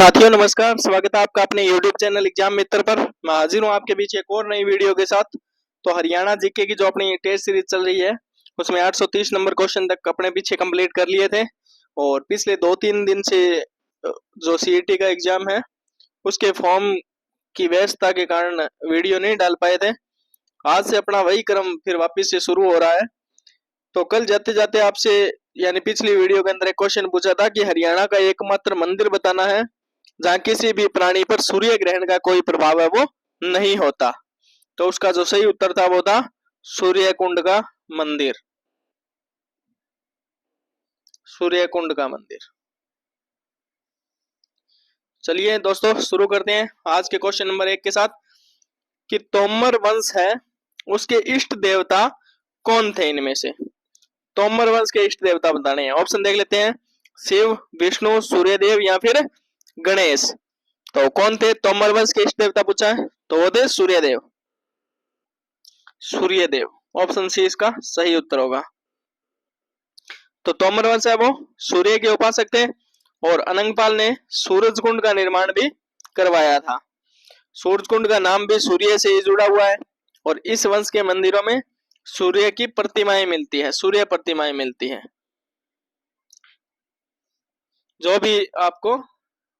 साथियों नमस्कार, स्वागत है आपका अपने YouTube चैनल एग्जाम मित्र पर। मैं हाजिर हूँ आपके बीच एक और नई वीडियो के साथ। तो हरियाणा जीके की जो अपनी टेस्ट सीरीज चल रही है उसमें 830 नंबर क्वेश्चन तक अपने पीछे कंप्लीट कर लिए थे और पिछले 2-3 दिन से जो सीईटी का एग्जाम है उसके फॉर्म की व्यस्तता के कारण वीडियो नहीं डाल पाए थे। आज से अपना वही क्रम फिर वापस से शुरू हो रहा है। तो कल जाते जाते आपसे यानी पिछली वीडियो के अंदर एक क्वेश्चन पूछा था कि हरियाणा का एकमात्र मंदिर बताना है जहाँ किसी भी प्राणी पर सूर्य ग्रहण का कोई प्रभाव है वो नहीं होता। तो उसका जो सही उत्तर था वो था सूर्यकुंड का मंदिर। सूर्यकुंड का मंदिर। चलिए दोस्तों शुरू करते हैं आज के क्वेश्चन नंबर 1 के साथ कि तोमर वंश है उसके इष्ट देवता कौन थे इनमें से। तोमर वंश के इष्ट देवता बताने हैं। ऑप्शन देख लेते हैं, शिव, विष्णु, सूर्यदेव या फिर गणेश। तो कौन थे तोमर वंश के इष्ट देवता पूछा है तो वो थे सूर्यदेव। सूर्यदेव ऑप्शन सी इसका सही उत्तर होगा। तो तोमर वंश है वो सूर्य के उपासक थे और अनंगपाल ने सूरजकुंड का निर्माण भी करवाया था। सूरजकुंड का नाम भी सूर्य से ही जुड़ा हुआ है और इस वंश के मंदिरों में सूर्य की प्रतिमाएं मिलती है, सूर्य प्रतिमाएं मिलती है। जो भी आपको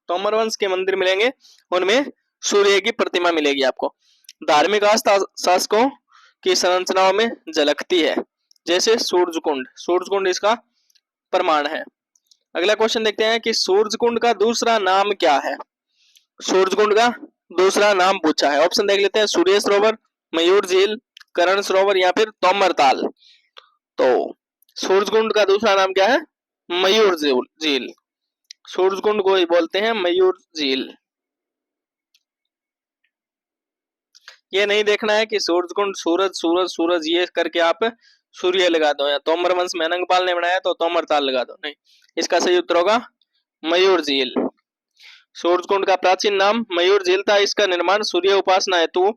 तोमर वंश के मंदिर मिलेंगे उनमें सूर्य की प्रतिमा मिलेगी आपको। धार्मिक आस्था शासकों की संरचनाओं में झलकती है जैसे सूरजकुंड। सूरजकुंड इसका प्रमाण है। अगला क्वेश्चन देखते हैं कि सूरजकुंड का दूसरा नाम क्या है। सूरजकुंड का दूसरा नाम पूछा है। ऑप्शन देख लेते हैं, सूर्य सरोवर, मयूर झील, करण सरोवर या फिर तोमर ताल। तो सूरजकुंड का दूसरा नाम क्या है? मयूर झील। सूरजकुंड को ही बोलते हैं मयूर झील। ये नहीं देखना है कि सूरजकुंड सूरज सूरज सूरज ये करके आप सूर्य लगा दो या तोमर वंश में अनंगपाल ने बनाया तो तोमर ताल लगा दो, नहीं, इसका सही उत्तर होगा मयूर झील। सूरजकुंड का प्राचीन नाम मयूर झील था। इसका निर्माण सूर्य उपासना हेतु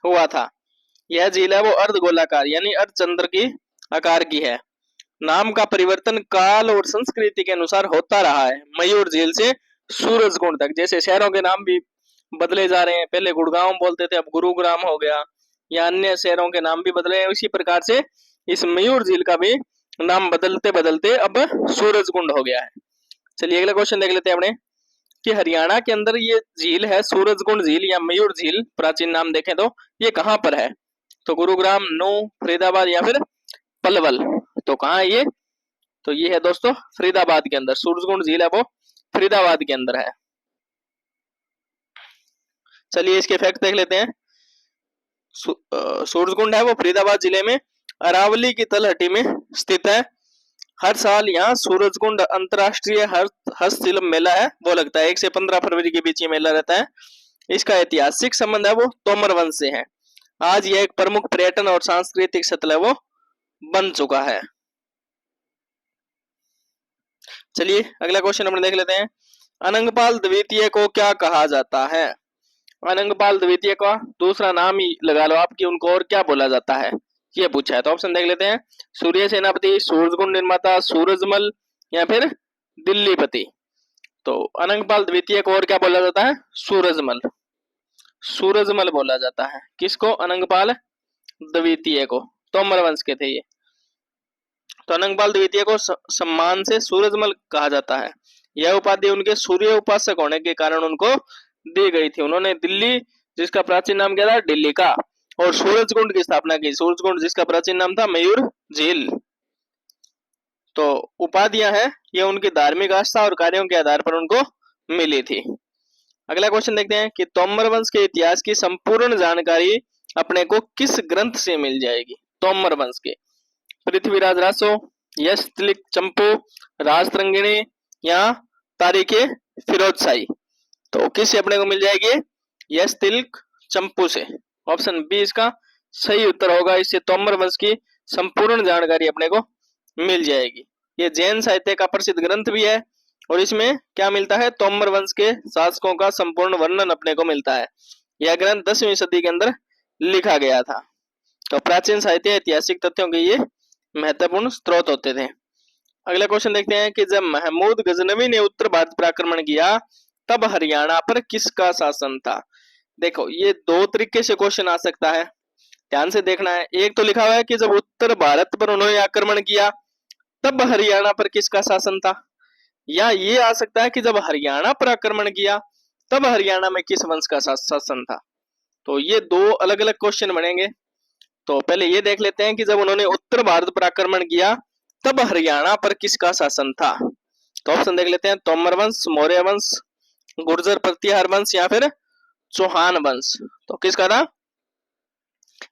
हुआ था। यह झील है वो अर्ध गोलाकार यानी अर्धचंद्र की आकार की है। नाम का परिवर्तन काल और संस्कृति के अनुसार होता रहा है। मयूर झील से सूरजकुंड तक जैसे शहरों के नाम भी बदले जा रहे हैं, पहले गुड़गांव बोलते थे अब गुरुग्राम हो गया, या अन्य शहरों के नाम भी बदले हैं। उसी प्रकार से इस मयूर झील का भी नाम बदलते बदलते अब सूरजकुंड हो गया है। चलिए अगला क्वेश्चन देख लेते हैं अपने कि हरियाणा के अंदर ये झील है सूरजकुंड झील या मयूर झील, प्राचीन नाम देखें तो ये कहाँ पर है। तो गुरुग्राम, नूंह, फरीदाबाद या फिर पलवल। तो कहाँ है ये? तो ये है दोस्तों फरीदाबाद के अंदर। सूरजकुंड झील है वो फरीदाबाद के अंदर है। चलिए इसके फैक्ट देख लेते हैं। सूरजकुंड है वो फरीदाबाद जिले में अरावली की तलहटी में स्थित है। हर साल यहाँ सूरजकुंड अंतरराष्ट्रीय हस्तशिल्प मेला है वो लगता है। 1 से 15 फरवरी के बीच ये मेला रहता है। इसका ऐतिहासिक संबंध है वो तोमर वंश से है। आज यह एक प्रमुख पर्यटन और सांस्कृतिक स्थल है वो बन चुका है। चलिए अगला क्वेश्चन हम देख लेते हैं। अनंगपाल द्वितीय को क्या कहा जाता है। अनंगपाल द्वितीय का दूसरा नाम ही लगा लो आप कि उनको और क्या बोला जाता है, ये पूछा है। तो ऑप्शन देख लेते हैं, सूर्य सेनापति, सूरजकुंड निर्माता, सूरजमल या फिर दिल्लीपति। तो अनंगपाल द्वितीय को और क्या बोला जाता है? सूरजमल। सूरजमल बोला जाता है। किसको? अनंगपाल द्वितीय को। तोमर वंश के थे ये। तो अनंगपाल द्वितीय को सम्मान से सूरजमल कहा जाता है। यह उपाधि उनके सूर्य उपासक होने के कारण उनको दी गई थी। उन्होंने दिल्ली, जिसका प्राचीन नाम क्या था? दिल्ली का, और सूरजकुंड की स्थापना की। सूरजकुंड जिसका प्राचीन नाम था मयूर झील। तो उपाधियां हैं ये उनकी धार्मिक आस्था और कार्यों के आधार पर उनको मिली थी। अगला क्वेश्चन देखते हैं कि तोमर वंश के इतिहास की संपूर्ण जानकारी अपने को किस ग्रंथ से मिल जाएगी। तोमर वंश के पृथ्वीराज रासो, यश तिलक चंपू, राजतरंगिणी या तारीखे फिरोजशाही। तो किससे अपने को मिल जाएगी? यश तिलक चंपू से। ऑप्शन बी इसका सही उत्तर होगा। इससे तोमर वंश की संपूर्ण जानकारी अपने को मिल जाएगी। ये जैन साहित्य का प्रसिद्ध ग्रंथ भी है और इसमें क्या मिलता है? तोमर वंश के शासकों का संपूर्ण वर्णन अपने को मिलता है। यह ग्रंथ 10वीं सदी के अंदर लिखा गया था। तो प्राचीन साहित्य ऐतिहासिक तथ्यों के ये महत्वपूर्ण स्रोत होते थे। अगला क्वेश्चन देखते हैं कि जब महमूद गजनवी ने उत्तर भारत पर आक्रमण किया तब हरियाणा पर किसका शासन था। देखो ये दो तरीके से क्वेश्चन आ सकता है, ध्यान से देखना है। एक तो लिखा हुआ है कि जब उत्तर भारत पर उन्होंने आक्रमण किया तब हरियाणा पर किसका शासन था, या ये आ सकता है कि जब हरियाणा पर आक्रमण किया तब हरियाणा में किस वंश का शासन था। तो ये दो अलग अलग क्वेश्चन बनेंगे। तो पहले ये देख लेते हैं कि जब उन्होंने उत्तर भारत पर आक्रमण किया तब हरियाणा पर किसका शासन था। तो ऑप्शन देख लेते हैं, तोमर वंश, मौर्य वंश, गुर्जर प्रतिहार वंश या फिर चौहान वंश। तो किसका था,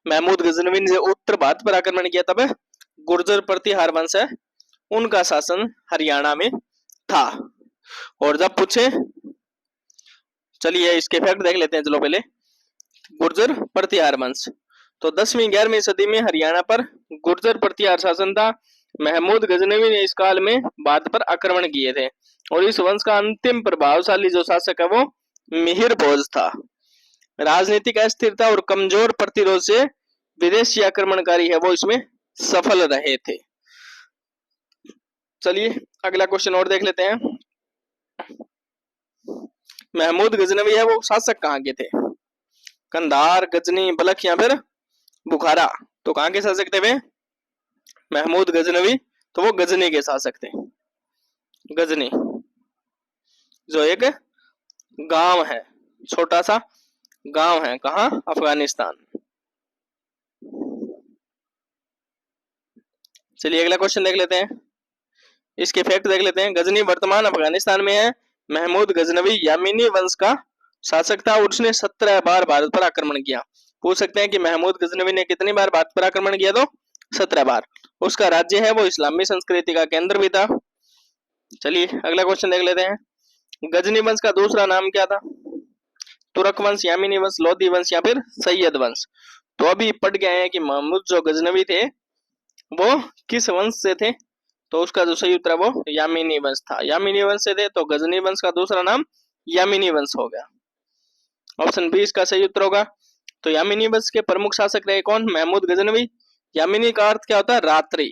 महमूद गजनवी ने उत्तर भारत पर आक्रमण किया तब गुर्जर प्रतिहार वंश है उनका शासन हरियाणा में था। और जब पूछे, चलिए इसके फैक्ट देख लेते हैं। चलो पहले गुर्जर प्रतिहार वंश, तो 10वीं 11वीं सदी में हरियाणा पर गुर्जर प्रतिहार शासन था। महमूद गजनवी ने इस काल में भारत पर आक्रमण किए थे और इस वंश का अंतिम प्रभावशाली जो शासक है वो मिहिर भोज था। राजनीतिक अस्थिरता और कमजोर प्रतिरोध से विदेशी आक्रमणकारी है वो इसमें सफल रहे थे। चलिए अगला क्वेश्चन और देख लेते हैं। महमूद गजनवी है वो शासक कहाँ के थे, कंधार, गजनी, बलख या फिर बुखारा। तो कहाँ के शासक थे वे, महमूद गजनवी तो वो गजनी के शासक थे। गजनी जो एक गांव है, छोटा सा गांव है, कहाँ, अफगानिस्तान। चलिए अगला क्वेश्चन देख लेते हैं, इसके फैक्ट देख लेते हैं। गजनी वर्तमान अफगानिस्तान में है। महमूद गजनवी यामीनी वंश का शासक था और उसने 17 बार भारत पर आक्रमण किया। पूछ सकते हैं कि महमूद गजनवी ने कितनी बार भारत पर आक्रमण किया, तो 17 बार। उसका राज्य है वो इस्लामी संस्कृति का केंद्र भी था। चलिए अगला क्वेश्चन देख लेते हैं, गजनी वंश का दूसरा नाम क्या था, तुर्क वंश, यामीनी वंश, लोधी वंश या फिर सैयद वंश। तो अभी पढ़ गए हैं कि महमूद जो गजनवी थे वो किस वंश से थे, तो उसका जो सही उत्तर है वो यामीनी वंश था। यामीनी वंश से थे तो गजनी वंश का दूसरा नाम यामीनी वंश हो गया। ऑप्शन बी इसका सही उत्तर होगा। तो यामीनी वंश के प्रमुख शासक रहे कौन, महमूद गजनवी। यामीनी का अर्थ क्या होता है, रात्रि,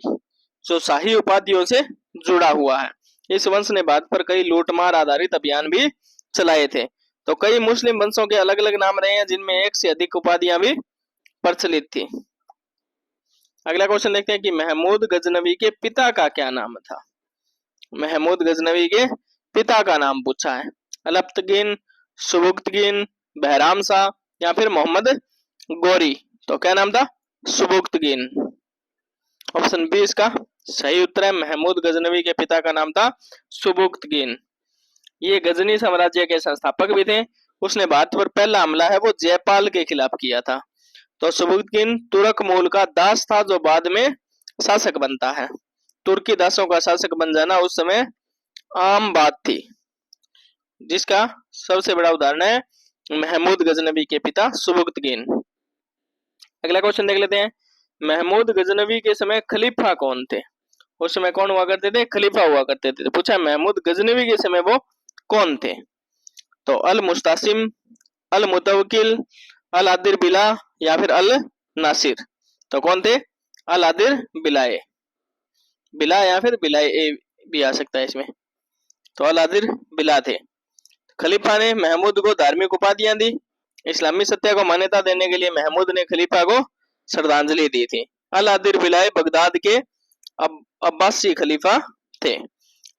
जो शाही उपाधियों से जुड़ा हुआ है। इस वंश ने भारत पर कई लूटमार आधारित अभियान भी चलाए थे। तो कई मुस्लिम वंशों के अलग अलग नाम रहे हैं जिनमें एक से अधिक उपाधियां भी प्रचलित थी। अगला क्वेश्चन देखते हैं कि महमूद गजनवी के पिता का क्या नाम था। महमूद गजनवी के पिता का नाम पूछा है, अलप्तगीन, सुबुक्तगीन, बहराम शाह या फिर मोहम्मद गोरी। तो क्या नाम था, सुबुक्तगीन। ऑप्शन बी इसका सही उत्तर है, महमूद गजनवी के पिता का नाम था सुबुक्तगीन। ये गजनी साम्राज्य के संस्थापक भी थे। उसने भारत पर पहला हमला है वो जयपाल के खिलाफ किया था। तो सुबुक्तगीन तुर्क मूल का दास था जो बाद में शासक बनता है। तुर्की दासों का शासक बन जाना उस समय आम बात थी, जिसका सबसे बड़ा उदाहरण है महमूद गजनवी के पिता सुबुक्तगीन। अगला क्वेश्चन देख लेते हैं, महमूद गजनवी के समय खलीफा कौन थे। उस समय कौन हुआ करते थे, खलीफा हुआ करते थे। पूछा महमूद गजनवी के समय वो कौन थे, तो अल मुस्तासिम, अल मुतवकिल, अल आदिर बिला या फिर अल नासिर। तो कौन थे, अल आदिर बिलाए, बिला या फिर बिलाए ए भी आ सकता है इसमें। तो अल आदिर बिला थे। खलीफा ने महमूद को धार्मिक उपाधियां दी। इस्लामी सत्य को मान्यता देने के लिए महमूद ने खलीफा को श्रद्धांजलि दी थी। अल आदिर बिलाए बगदाद के अब्बासी खलीफा थे।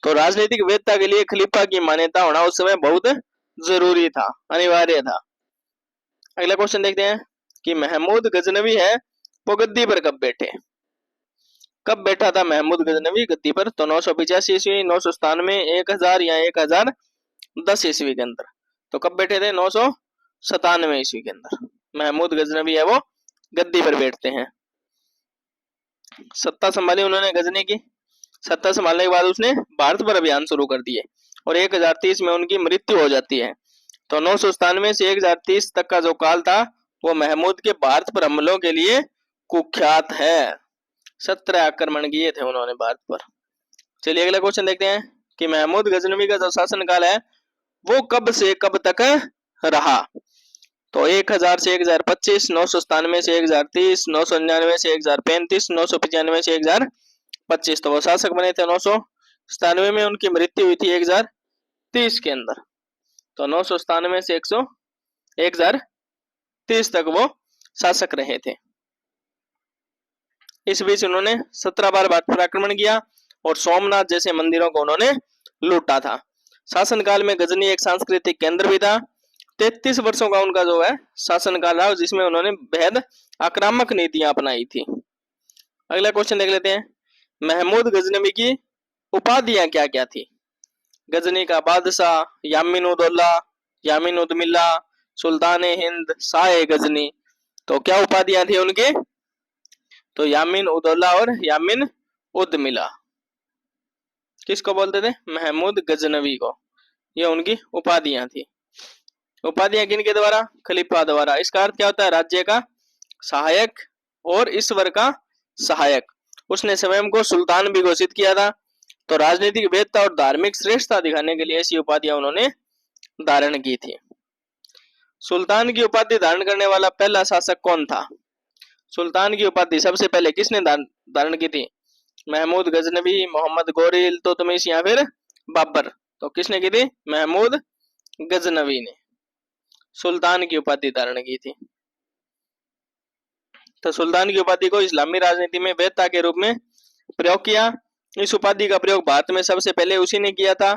तो राजनीतिक वेदता के लिए खलीफा की मान्यता होना उस समय बहुत जरूरी था, अनिवार्य था। अगला क्वेश्चन देखते हैं कि महमूद गजनवी है वो गद्दी पर कब बैठे। कब बैठा था महमूद गजनवी गद्दी पर, तो 985 ईस्वी, 997, 1000 या 1010 ईस्वी के अंदर। तो कब बैठे थे, 997 ईस्वी के अंदर महमूद गजनवी है वो गद्दी पर बैठते हैं। सत्ता संभाली उन्होंने गजनी की। सत्ता संभालने के बाद उसने भारत पर अभियान शुरू कर दिए और 1030 में उनकी मृत्यु हो जाती है। तो 997 से 1030 तक का जो काल था वो महमूद के भारत पर हमलों के लिए कुख्यात है। 17 आक्रमण किए थे उन्होंने भारत पर। चलिए अगला क्वेश्चन देखते हैं कि महमूद गजनवी का जो शासन काल है वो कब से कब तक रहा। तो 1000 से 1025, 997 से 1030, 999 से 1035, 995 से 1025। तो वो शासक बने थे 997 में, उनकी मृत्यु हुई थी 1030 के अंदर। तो 997 से 1030 तक वो शासक रहे थे। इस बीच उन्होंने 17 बार भारत पर आक्रमण किया और सोमनाथ जैसे मंदिरों को उन्होंने लूटा था। शासनकाल में गजनी एक सांस्कृतिक केंद्र भी था। 33 वर्षों का उनका जो है शासनकाल रहा, जिसमें उन्होंने बेहद आक्रामक नीतियां अपनाई थी। अगला क्वेश्चन देख लेते हैं, महमूद गजनवी की उपाधियां क्या क्या थी? गजनी का बादशाह, यामीन उद दौला, यामीन उद मिल्ला, सुल्तान हिंद, शाह गजनी। तो क्या उपाधियां थी उनकी? तो यामीन उद दौला और यामीन उद मिला। किसको बोलते थे? महमूद गजनवी को। ये उनकी उपाधियां थी। उपाधियां किनके द्वारा? खलीफा द्वारा। इसका अर्थ क्या होता है? राज्य का सहायक और ईश्वर का सहायक। उसने स्वयं को सुल्तान भी घोषित किया था। तो राजनीतिक वेदता और धार्मिक श्रेष्ठता दिखाने के लिए ऐसी उपाधियां उन्होंने धारण की थी। सुल्तान की उपाधि धारण करने वाला पहला शासक कौन था? सुल्तान की उपाधि सबसे पहले किसने धारण की थी? महमूद गजनवी, मोहम्मद गोरी, इल्तुतमिश या फिर बाबर। तो किसने की थी? महमूद गजनवी ने सुल्तान की उपाधि धारण की थी। तो सुल्तान की उपाधि को इस्लामी राजनीति में वेदता के रूप में प्रयोग किया। इस उपाधि का प्रयोग भारत में सबसे पहले उसी ने किया था।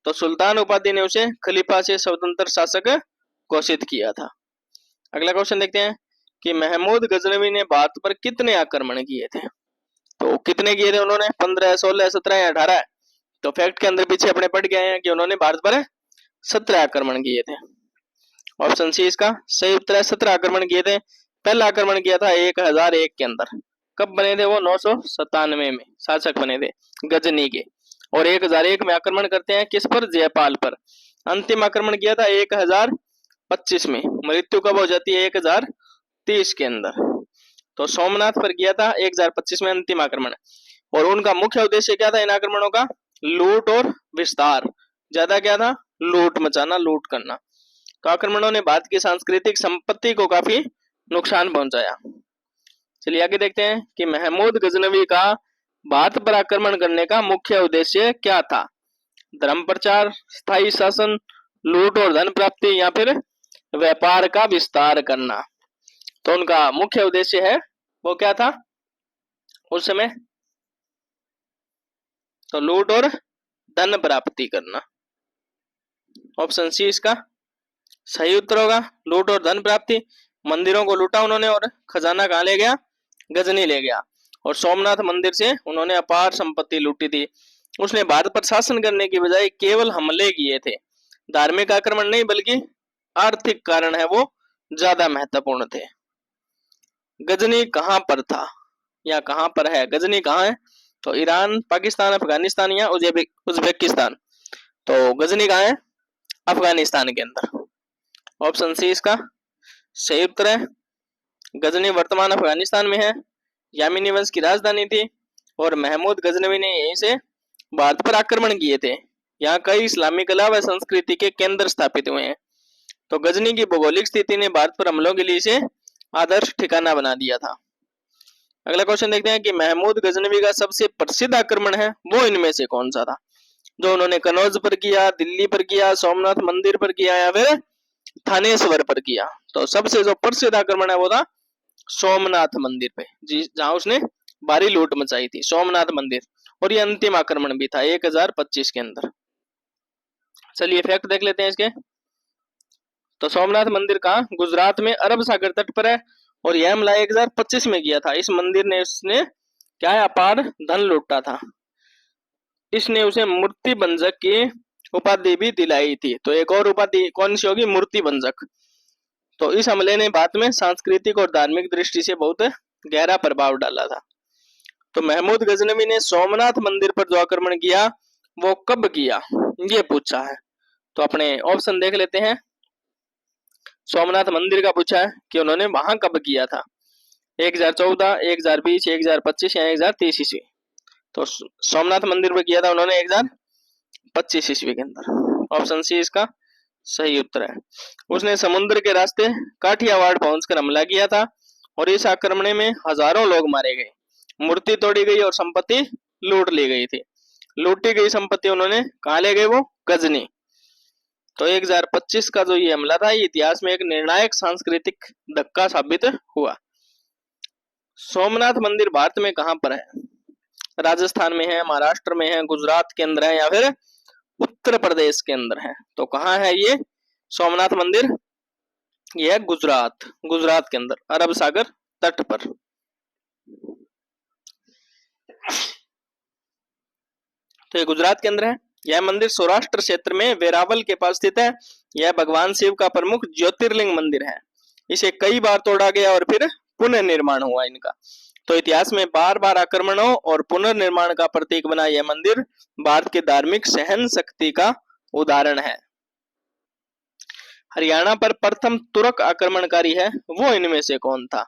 तो सुल्तान उपाधि ने उसे खलीफा से स्वतंत्र शासक घोषित किया था। अगला क्वेश्चन देखते हैं कि महमूद गजनवी ने भारत पर कितने आक्रमण किए थे? तो कितने किए थे उन्होंने? 15, 16, 17 या 18? तो फैक्ट के अंदर पीछे अपने पढ़ गए हैं कि उन्होंने भारत पर 17 आक्रमण किए थे। ऑप्शन सी इसका सही उत्तर है। 17 आक्रमण किए थे। पहला आक्रमण किया था 1001 के अंदर। कब बने थे वो? 997 में शासक बने थे गजनी के। और 1001 में आक्रमण करते हैं किस पर? जयपाल पर। अंतिम आक्रमण किया था 1025 में। मृत्यु कब हो जाती है? 1030 के अंदर। तो सोमनाथ पर किया था 1025 में अंतिम आक्रमण। और उनका मुख्य उद्देश्य क्या था इन आक्रमणों का? लूट और विस्तार। ज्यादा क्या था? लूट मचाना, लूट करना। तो आक्रमणों ने भारत की सांस्कृतिक संपत्ति को काफी नुकसान पहुंचाया। चलिए आगे देखते हैं कि महमूद गजनवी का भारत पर आक्रमण करने का मुख्य उद्देश्य क्या था? धर्म प्रचार, स्थायी शासन, लूट और धन प्राप्ति या फिर व्यापार का विस्तार करना। तो उनका मुख्य उद्देश्य है वो क्या था उस समय? तो लूट और धन प्राप्ति करना। ऑप्शन सी इसका सही उत्तर होगा। लूट और धन प्राप्ति। मंदिरों को लूटा उन्होंने और खजाना कहाँ ले गया? गजनी ले गया। और सोमनाथ मंदिर से उन्होंने अपार संपत्ति लूटी थी। उसने भारत पर शासन करने की बजाय केवल हमले किए थे। धार्मिक आक्रमण नहीं बल्कि आर्थिक कारण है वो ज्यादा महत्वपूर्ण थे। गजनी कहाँ पर था या कहाँ पर है? गजनी कहाँ है? तो ईरान, पाकिस्तान, अफगानिस्तान या उज्बेकिस्तान। तो गजनी कहाँ है? अफगानिस्तान के अंदर। ऑप्शन सी इसका सही उत्तर है। गजनी वर्तमान अफगानिस्तान में है। यामीनी वंश की राजधानी थी और महमूद गजनवी ने यहीं से भारत पर आक्रमण किए थे। यहाँ कई इस्लामी कला व संस्कृति के केंद्र स्थापित हुए हैं। तो गजनी की भौगोलिक स्थिति ने भारत पर हमलों के लिए इसे आदर्श ठिकाना बना दिया था। अगला क्वेश्चन देखते हैं कि महमूद गजनवी का सबसे प्रसिद्ध आक्रमण है वो इनमें से कौन सा था? जो उन्होंने कनौज पर किया, दिल्ली पर किया, सोमनाथ मंदिर पर किया या फिर थानेश्वर पर किया? तो सबसे जो प्रसिद्ध आक्रमण है वो था सोमनाथ मंदिर पे, जी, जहां उसने भारी लूट मचाई थी, सोमनाथ मंदिर। और ये अंतिम आक्रमण भी था 1025 के अंदर। चलिए फैक्ट देख लेते हैं इसके। तो सोमनाथ मंदिर का गुजरात में अरब सागर तट पर है और यह हमला 1025 में किया था। इस मंदिर ने उसने क्या है? अपार धन लूटा था। इसने उसे मूर्ति भंजक की उपाधि भी दिलाई थी। तो एक और उपाधि कौन सी होगी? मूर्ति भंजक। तो इस हमले ने भारत में सांस्कृतिक और धार्मिक दृष्टि से बहुत गहरा प्रभाव डाला था। तो महमूद गजनवी ने सोमनाथ मंदिर पर जो आक्रमण किया वो कब किया ये पूछा है। तो अपने ऑप्शन देख लेते हैं। सोमनाथ मंदिर का पूछा है कि उन्होंने वहां कब किया था? 1014, 1020, 1025 या 1030 ईस्वी। तो सोमनाथ मंदिर पर किया था उन्होंने 1025 ईस्वी के अंदर। ऑप्शन सी इसका सही उत्तर है। उसने समुद्र के रास्ते काठियावाड़ पहुंचकर हमला किया था और इस आक्रमण में हजारों लोग मारे गए, मूर्ति तोड़ी गई और संपत्ति लूट ली गई थी। लूटी गई संपत्ति उन्होंने कहाँ ले गए? वो गजनी। तो 1025 का जो ये हमला था, इतिहास में एक निर्णायक सांस्कृतिक धक्का साबित हुआ। सोमनाथ मंदिर भारत में कहां पर है? राजस्थान में है, महाराष्ट्र में है, गुजरात के अंदर है, या फिर उत्तर प्रदेश के अंदर है? तो कहाँ है ये सोमनाथ मंदिर? यह है गुजरात, गुजरात के अंदर, अरब सागर तट पर। तो ये गुजरात के अंदर है। यह मंदिर सौराष्ट्र क्षेत्र में वेरावल के पास स्थित है। यह भगवान शिव का प्रमुख ज्योतिर्लिंग मंदिर है। इसे कई बार तोड़ा गया और फिर पुनर्निर्माण हुआ इनका। तो इतिहास में बार बार आक्रमणों और पुनर्निर्माण का प्रतीक बना यह मंदिर भारत की धार्मिक सहन शक्ति का उदाहरण है। हरियाणा पर प्रथम तुर्क आक्रमणकारी है, वो इनमें से कौन था?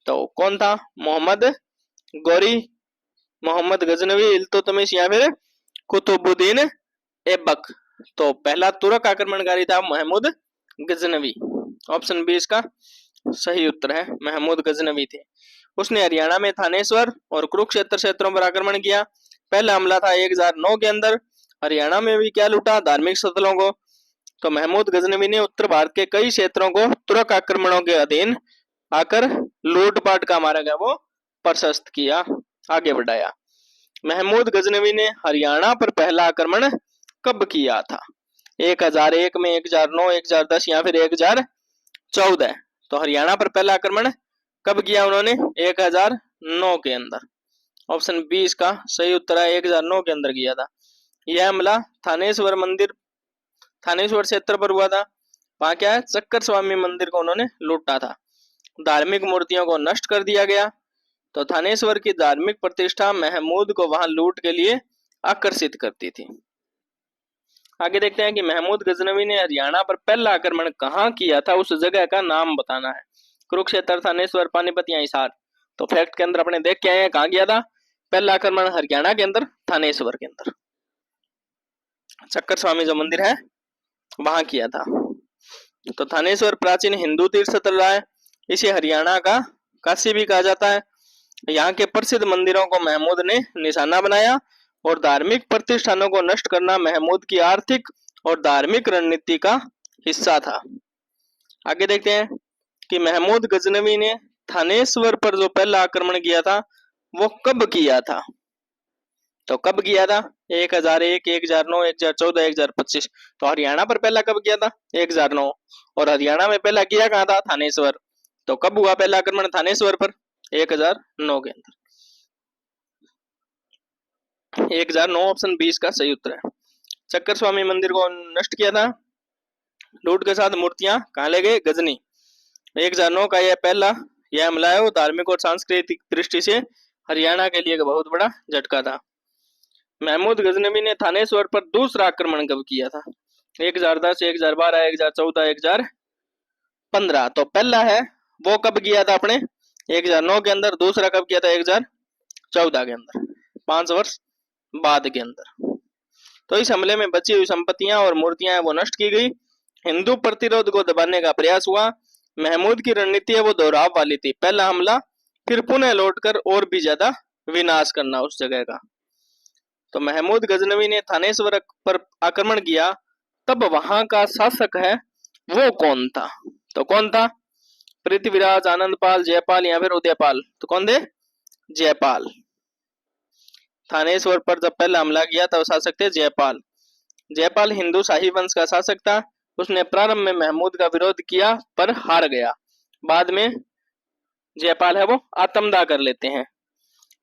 तो कौन था? मोहम्मद गौरी, मोहम्मद गजनवी, इल्तुतमिश, या फिर कुतुबुद्दीन ऐबक? तो पहला तुर्क आक्रमणकारी था महमूद गजनवी। ऑप्शन बी इसका सही उत्तर है, महमूद गजनवी थे। उसने हरियाणा में थानेश्वर और कुरुक्षेत्र क्षेत्रों पर आक्रमण किया। पहला हमला था 1009 के अंदर। हरियाणा में भी क्या लूटा? धार्मिक स्थलों को। तो महमूद गजनवी ने उत्तर भारत के कई क्षेत्रों को तुर्क आक्रमणों के अधीन आकर लूटपाट का मार्ग है वो प्रशस्त किया, आगे बढ़ाया। महमूद गजनवी ने हरियाणा पर पहला आक्रमण कब किया था? 1001 में, 1009, 1010 या फिर 1014? तो हरियाणा पर पहला आक्रमण कब किया उन्होंने? 1009 के अंदर। ऑप्शन बी इसका सही उत्तर है, 1009 के अंदर किया था। यह हमला थानेश्वर मंदिर, थानेश्वर क्षेत्र पर हुआ था। वहां क्या है? चक्कर स्वामी मंदिर को उन्होंने लूटा था। धार्मिक मूर्तियों को नष्ट कर दिया गया। तो थानेश्वर की धार्मिक प्रतिष्ठा महमूद को वहां लूट के लिए आकर्षित करती थी। आगे देखते हैं कि महमूद गजनवी ने हरियाणा पर पहला आक्रमण कहाँ किया था, उस जगह का नाम बताना है। कुरुक्षेत्र, थानेश्वर, पानीपत या हिसार? तो फैक्ट के अंदर अपने देख के आए हैं कहाँ किया था पहला आक्रमण? हरियाणा के अंदर, थानेश्वर के अंदर, चक्कर स्वामी जो मंदिर है वहां किया था। तो थानेश्वर प्राचीन हिंदू तीर्थ स्थल रहा है। इसे हरियाणा का काशी भी कहा जाता है। यहाँ के प्रसिद्ध मंदिरों को महमूद ने निशाना बनाया और धार्मिक प्रतिष्ठानों को नष्ट करना महमूद की आर्थिक और धार्मिक रणनीति का हिस्सा था। आगे देखते हैं कि महमूद गजनवी ने थानेश्वर पर जो पहला आक्रमण किया था वो कब किया था? तो कब किया था? 1001, 1009, 1014, 1025? तो हरियाणा पर पहला कब किया था? 1009। और हरियाणा में पहला किया कहाँ था? थानेश्वर। तो कब हुआ पहला आक्रमण थानेश्वर पर? 1009 के अंदर। 1009 ऑप्शन 20 का सही उत्तर है। चक्कर स्वामी मंदिर को नष्ट किया था लूट के साथ। मूर्तियां कहाँ ले गए? गजनी। 1009 का यह पहला यह हमला है वो धार्मिक और सांस्कृतिक दृष्टि से हरियाणा के लिए एक बहुत बड़ा झटका था। महमूद गजनवी ने थानेश्वर पर दूसरा आक्रमण कब किया था? 1010, 1012, 1014, 1015? तो पहला है वो कब किया था अपने? 1009 के अंदर। दूसरा कब किया था? 1014 के अंदर, 5 वर्ष बाद के अंदर। तो इस हमले में बची हुई संपत्तियां और मूर्तियां वो नष्ट की गई। हिंदू प्रतिरोध को दबाने का प्रयास हुआ। महमूद की रणनीति है वो दोहराव वाली थी। पहला हमला, फिर पुनः लौटकर और भी ज्यादा विनाश करना उस जगह का। तो महमूद गजनवी ने थानेश्वर पर आक्रमण किया, तब वहां का शासक है वो कौन था? तो कौन था? पृथ्वीराज, आनंदपाल, जयपाल या फिर उदयपाल? तो कौन थे? जयपाल। थानेश्वर पर जब पहला हमला किया तब शासक थे जयपाल। जयपाल हिंदू शाही वंश का शासक था। उसने प्रारंभ में महमूद का विरोध किया पर हार गया। बाद में जयपाल है वो आत्मदाह कर लेते हैं।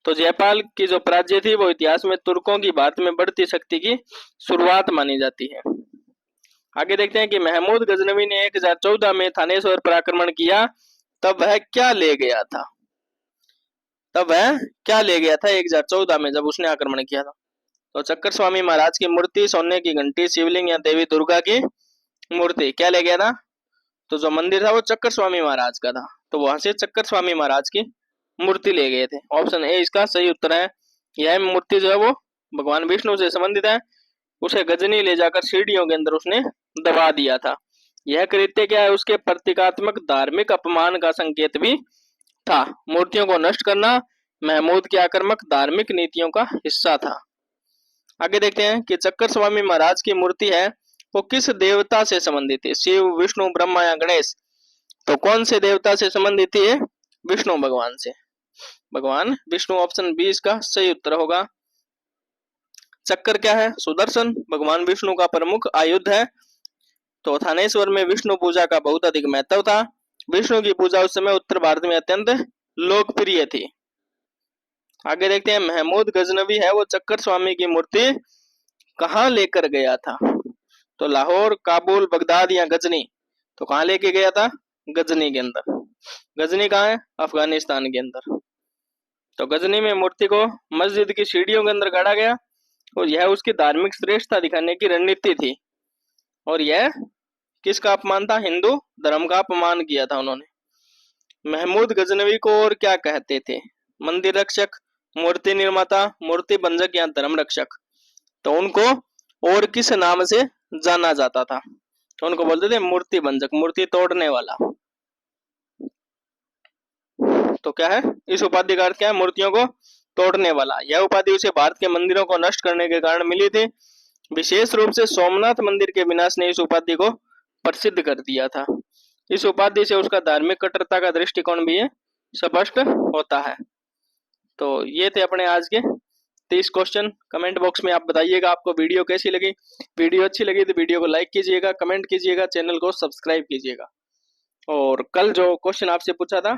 तो जयपाल की जो पराजय थी वो इतिहास में तुर्कों की भारत में बढ़ती शक्ति की शुरुआत मानी जाती है। आगे देखते हैं कि महमूद गजनवी ने 1014 में थानेश्वर पर आक्रमण किया, तब वह क्या ले गया था? तब वह क्या ले गया था 1014 में जब उसने आक्रमण किया था? तो चक्कर स्वामी महाराज की मूर्ति, सोने की घंटी, शिवलिंग या देवी दुर्गा की मूर्ति क्या ले गया था? तो जो मंदिर था वो चक्कर स्वामी महाराज का था, तो वहां से चक्कर स्वामी महाराज की मूर्ति ले गए थे। ऑप्शन ए इसका सही उत्तर है। यह मूर्ति जो है वो भगवान विष्णु से संबंधित है। उसे गजनी ले जाकर सीढ़ियों के अंदर उसने दबा दिया था। यह कृत्य क्या है? उसके प्रतीकात्मक धार्मिक अपमान का संकेत भी था। मूर्तियों को नष्ट करना महमूद की आक्रामक धार्मिक नीतियों का हिस्सा था। आगे देखते हैं कि चक्कर स्वामी महाराज की मूर्ति है वो किस देवता से संबंधित थी? शिव, विष्णु, ब्रह्मा या गणेश? तो कौन से देवता से संबंधित थी? विष्णु भगवान से, भगवान विष्णु। ऑप्शन बी इसका सही उत्तर होगा। चक्कर क्या है? सुदर्शन भगवान विष्णु का प्रमुख आयुध है। तो थानेश्वर में विष्णु पूजा का बहुत अधिक महत्व था। विष्णु की पूजा उस समय उत्तर भारत में अत्यंत लोकप्रिय थी। आगे देखते हैं, महमूद गजनवी है वो चक्कर स्वामी की मूर्ति कहाँ लेकर गया था? तो लाहौर, काबुल, बगदाद या गजनी? तो कहाँ लेके गया था? गजनी के अंदर। गजनी कहाँ है? अफगानिस्तान के अंदर। तो गजनी में मूर्ति को मस्जिद की सीढ़ियों के अंदर गाड़ा गया और यह उसकी धार्मिक श्रेष्ठता दिखाने की रणनीति थी। और यह किसका अपमान था? हिंदू धर्म का अपमान किया था उन्होंने। महमूद गजनवी को और क्या कहते थे? मंदिर रक्षक, मूर्ति निर्माता, मूर्ति भंजक या धर्म रक्षक? तो उनको और किस नाम से जाना जाता था? तो उनको बोलते थे मूर्ति भंजक, मूर्ति तोड़ने वाला। तो क्या है इस उपाधि का अर्थ? क्या है? मूर्तियों को तोड़ने वाला। यह उपाधि उसे भारत के मंदिरों को नष्ट करने के कारण मिली थी। विशेष रूप से सोमनाथ मंदिर के विनाश ने इस उपाधि को प्रसिद्ध कर दिया था। इस उपाधि से उसका धार्मिक कट्टरता का दृष्टिकोण भी स्पष्ट होता है। तो ये थे अपने आज के 30 क्वेश्चन। कमेंट बॉक्स में आप बताइएगा आपको वीडियो कैसी लगी। वीडियो अच्छी लगी तो वीडियो को लाइक कीजिएगा, कमेंट कीजिएगा, चैनल को सब्सक्राइब कीजिएगा। और कल जो क्वेश्चन आपसे पूछा था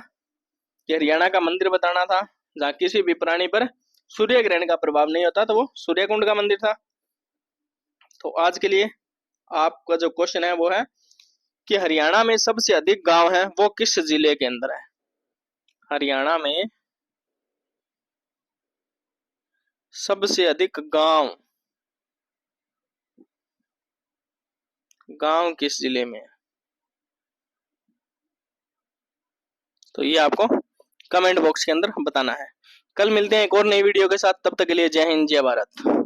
कि हरियाणा का मंदिर बताना था जहाँ किसी भी प्राणी पर सूर्य ग्रहण का प्रभाव नहीं होता, तो वो सूर्यकुंड का मंदिर था। तो आज के लिए आपका जो क्वेश्चन है वो है कि हरियाणा में सबसे अधिक गांव है वो किस जिले के अंदर है? हरियाणा में सबसे अधिक गांव किस जिले में है? तो ये आपको कमेंट बॉक्स के अंदर बताना है। कल मिलते हैं एक और नई वीडियो के साथ। तब तक के लिए जय हिंद, जय भारत।